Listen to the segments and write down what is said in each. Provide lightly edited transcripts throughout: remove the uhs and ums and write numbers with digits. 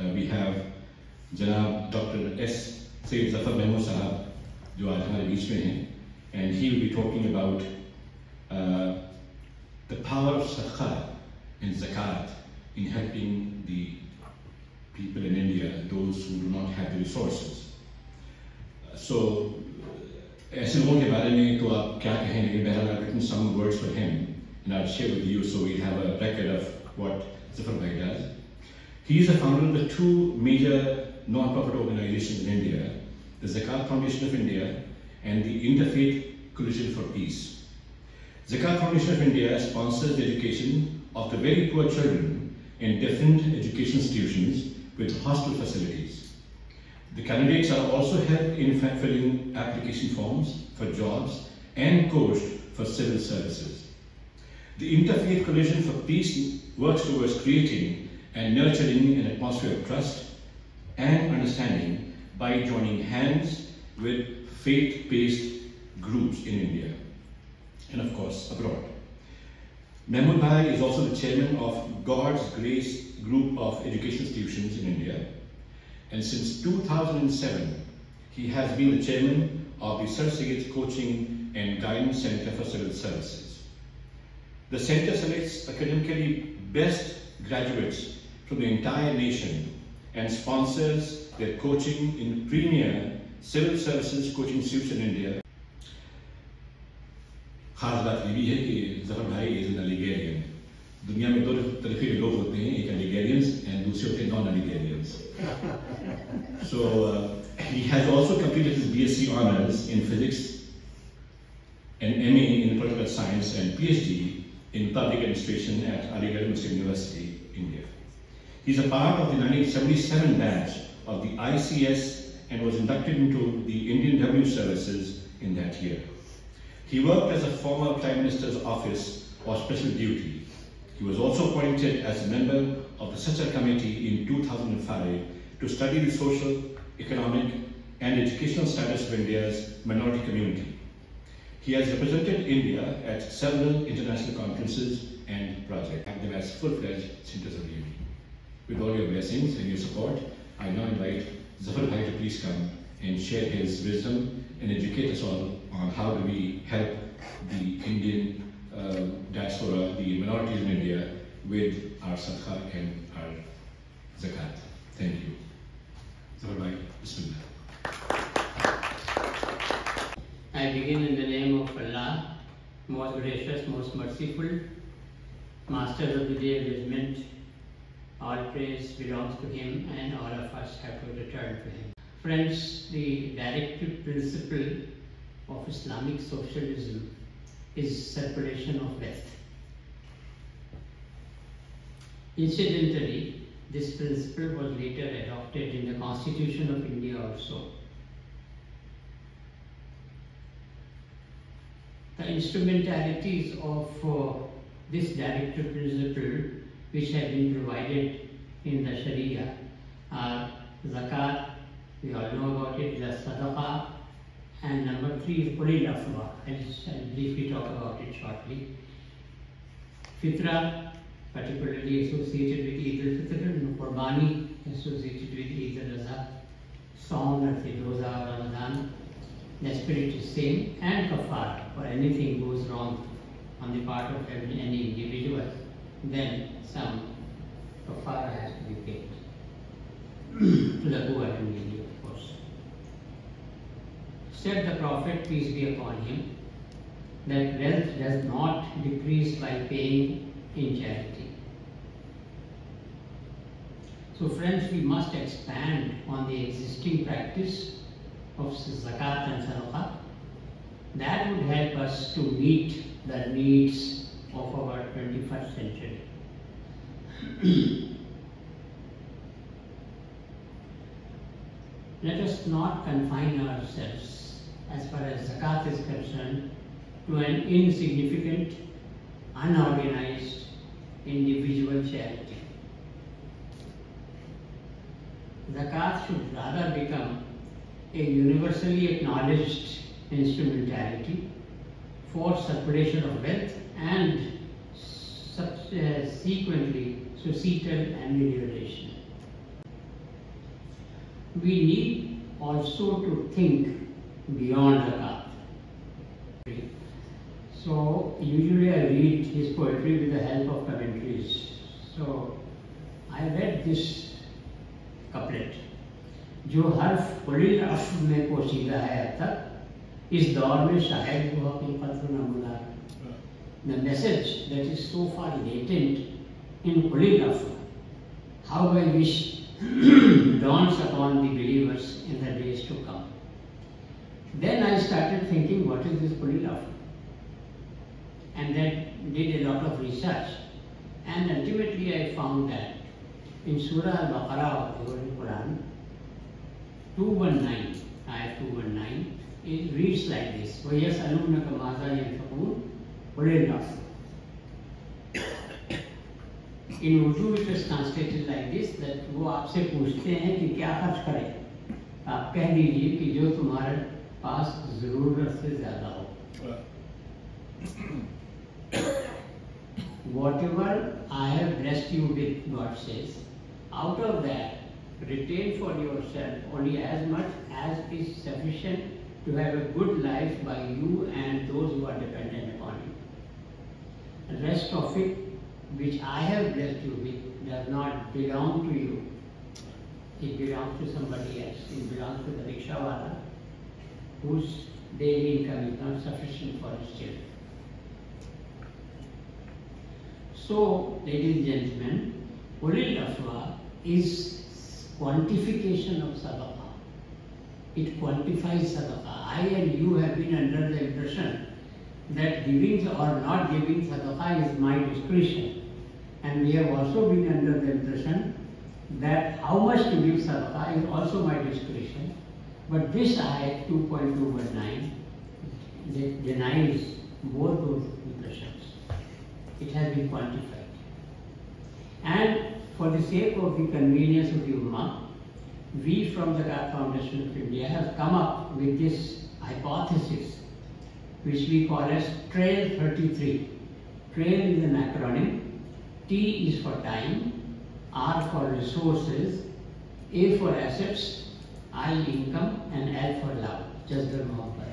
We have Janab Dr. S. Sayyid Zafar Mahmood Sahab, जो आज हमारे बीच में हैं, and he will be talking about the power of sadaqah and zakat in helping the people in India, those who do not have the resources. So, ऐसे लोगों के बारे में तो आप क्या कहेंगे? I've written some words for him, and I'll share with you so we have a record of what Zafar Bhai does. He is the founder of the two major non-profit organizations in India, the Zakat Foundation of India and the Interfaith Coalition for Peace. Zakat Foundation of India sponsors the education of the very poor children in different education institutions with hostel facilities. The candidates are also helped in filling application forms for jobs and coached for civil services. The Interfaith Coalition for Peace works towards creating and nurturing an atmosphere of trust and understanding by joining hands with faith-based groups in India and of course abroad. Mahmood Bhai is also the chairman of God's Grace Group of Education Institutions in India, and since 2007 he has been the chairman of the Sir Syed Coaching and Guidance Center for Civil Services. The center selects academically best graduates from the entire nation and sponsors their coaching in premier civil services coaching institutes in India. खास बात ये भी है कि ज़फ़र भाई is an Algerian. दुनिया में दो तरह के लोग होते हैं, एक Algerians and दूसरे होते हैं non-Algerians. So he has also completed his BSc Honours in Physics and MA in Political Science and PhD in Public Administration at Aligarh Muslim University, India. He is a part of the 1977 batch of the ICS and was inducted into the Indian Revenue Services in that year. He worked as a former Prime Minister's Office or Special Duty. He was also appointed as a member of the Sacha Committee in 2005 to study the social, economic and educational status of India's minority community. He has represented India at several international conferences and projects, and them as full-fledged centers of unity. With all your blessings and your support, I now invite Zafar Bhai to please come and share his wisdom and educate us all on how do we help the Indian diaspora, the minorities in India, with our sadaqah and our zakat. Thank you. Zafar Bhai, Bismillah. I begin in the name of Allah, most gracious, most merciful, Master of the Day of Judgment. All praise belongs to Him and all of us have to return to Him. Friends, the directive principle of Islamic socialism is circulation of wealth. Incidentally, this principle was later adopted in the Constitution of India also. The instrumentalities of this directive principle which have been provided in the Sharia are zakat, we all know about it, the sadaqah, and number 3 is ulil afwa. I'll briefly talk about it shortly. Fitra, particularly associated with Eid al-Fitr, and Qurbani, associated with Eid al-Adha, Saum, Roza, Ramadan. The spirit is same, and kafara, or anything goes wrong on the part of any individual, then some kafara has to be paid to the poor and needy, of course. Said the Prophet, peace be upon him, that wealth does not decrease by paying in charity. So friends, we must expand on the existing practice of zakat and sadaqah. That would help us to meet the needs of our 21st century. Let us not confine ourselves, as far as zakat is concerned, to an insignificant, unorganized, individual charity. Zakat should rather become a universally acknowledged instrumentality for circulation of wealth and subsequently societal amelioration. we need also to think beyond zakat. So usually I read his poetry with the help of commentaries. So I read this couplet, जो हर्फ कुलिल अफ़ में पोशीदा है अब तक, इस दौर में शायद वो हकीकत नमूना. The message that is so far latent in कुलिल of, how I wish dawns upon the believers in the days to come. Then I started thinking, what is this कुलिल of? And then did a lot of research, and ultimately I found that in Surah Al-Baqarah of the Holy Quran, 219, ayat 219, it reads like this: وَيَسْأَلُونَكَ مَاذَا يَنْفِقُونَ قُلِ الْعَفْوَ. In Urdu it is translated like this, that वो आपसे पूछते हैं कि क्या खर्च करें, आप कह दीजिए कि जो तुम्हारे पास ज़रूरत से ज़्यादा हो. Whatever I have blessed you with, God says, out of that, retain for yourself only as much as is sufficient to have a good life by you and those who are dependent upon you. The rest of it, which I have blessed you with, does not belong to you. It belongs to somebody else. It belongs to the rickshawala, whose daily income is not sufficient for his children. So, ladies and gentlemen, Ulil Afwa is quantification of sadaqah. It quantifies sadaqah. I and you have been under the impression that giving or not giving sadaqah is my discretion. And we have also been under the impression that how much to give sadaqah is also my discretion. But this ayat 2.219 denies both those impressions. It has been quantified. And for the sake of the convenience of the Ummah, we from the Zakat Foundation of India have come up with this hypothesis, which we call as TRAIL 33. TRAIL is an acronym. T is for time, R for resources, A for assets, I income, and L for love, just the number.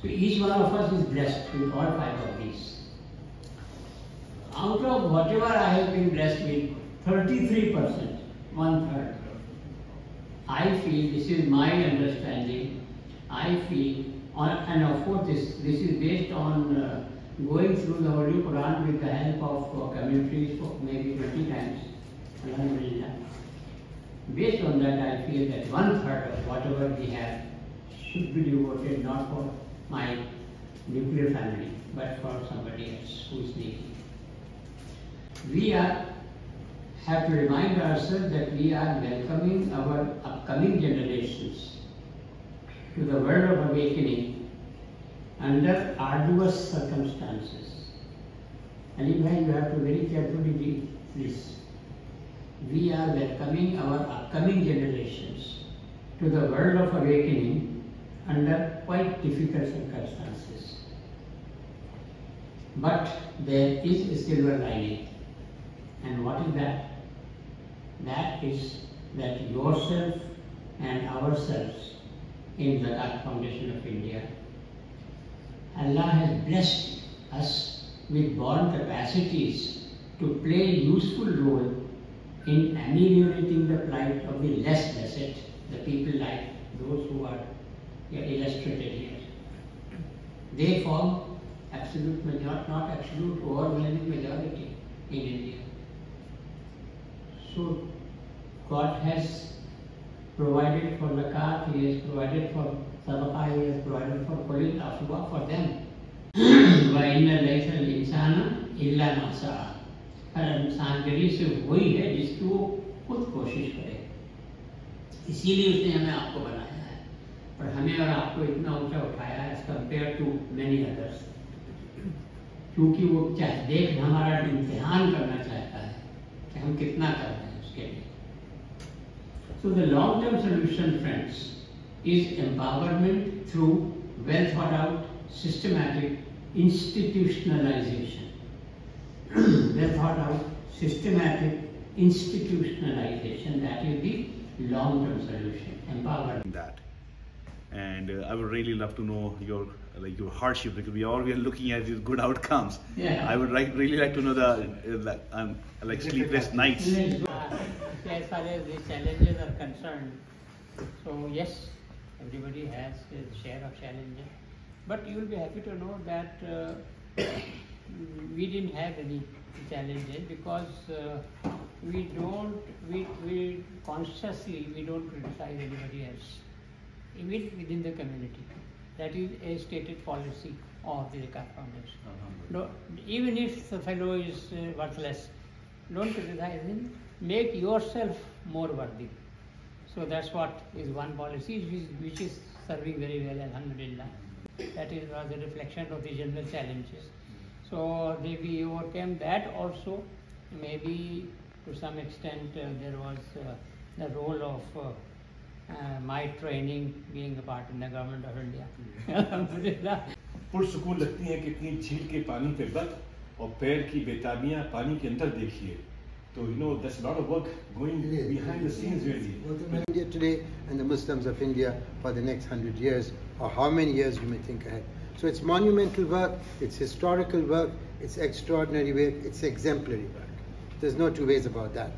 So each one of us is blessed with all five of these. Out of whatever I have been blessed with, 33%, 1/3, I feel, this is my understanding, I feel, and of course this is based on going through the Holy Quran with the help of commentaries for maybe 20 times. Based on that, I feel that 1/3 of whatever we have should be devoted not for my nuclear family, but for somebody else who is needy. We have to remind ourselves that we are welcoming our upcoming generations to the world of awakening under arduous circumstances. And you have to very carefully read this. We are welcoming our upcoming generations to the world of awakening under quite difficult circumstances. But there is a silver lining. And what is that? That is that yourself and ourselves in the Zakat Foundation of India, Allah has blessed us with born capacities to play a useful role in ameliorating the plight of the less blessed, the people like those who are illustrated here. They form absolute majority, not absolute, overwhelming majority in India. So God has provided for zakat, He has provided for sadaqah, He has provided for Qulil Afwa for them. وَإِنَّ لَيْسَ الْإِنسَانَ إِلَّا مَا سَعَى. हर इंसान जरिए से वही है जिसकी वो खुद कोशिश करे. इसीलिए उसने हमें आपको बनाया है, और हमें और आपको इतना ऊंचा उठाया है as compare to many others, क्योंकि वो देख हमारा इम्तिहान करना चाहता है कि हम कितना कर रहे हैं उसके लिए. So the long-term solution, friends, is empowerment through well thought out, systematic institutionalization. Well thought out, systematic institutionalization, that is the long-term solution, empower. That. And I would really love to know your hardship, because we are looking at these good outcomes. Yeah. I would really like to know the sleepless nights. As far as the challenges are concerned, so yes, everybody has a share of challenges, but you will be happy to know that we didn't have any challenges, because we consciously don't criticize anybody else, even within the community. That is a stated policy of the Zakat Foundation. No, even if the fellow is worthless, don't criticize him, make yourself more worthy. So that's what is one policy which is serving very well, alhamdulillah. That was a reflection of the general challenges. So we overcame that also. Maybe to some extent there was the role of my training, being a part in the government of India. Alhamdulillah. पुरसुकून लगती हैं कि इतनी झील के पानी पे बत और पैर की बेताबियां पानी के अंदर देखिए. So there's a lot of work going behind the scenes really. India today and the Muslims of India for the next 100 years, or how many years you may think ahead. So it's monumental work, it's historical work, it's extraordinary work, it's exemplary work. There's no two ways about that.